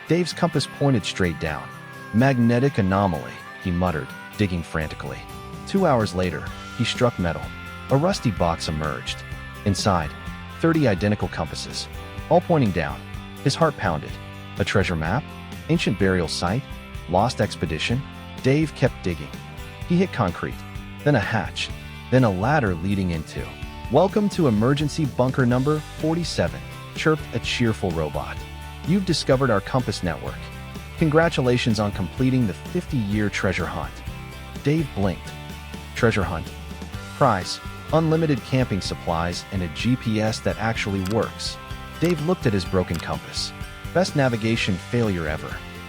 Dave's compass pointed straight down. Magnetic anomaly, he muttered, digging frantically. 2 hours later, he struck metal. A rusty box emerged. Inside, 30 identical compasses, all pointing down. His heart pounded. A treasure map? Ancient burial site? Lost expedition? Dave kept digging. He hit concrete, then a hatch, then a ladder leading into. "Welcome to emergency bunker number 47, chirped a cheerful robot. You've discovered our compass network. Congratulations on completing the 50-year treasure hunt." Dave blinked. Treasure hunt. Prize: unlimited camping supplies and a GPS that actually works. Dave looked at his broken compass. Best navigation failure ever.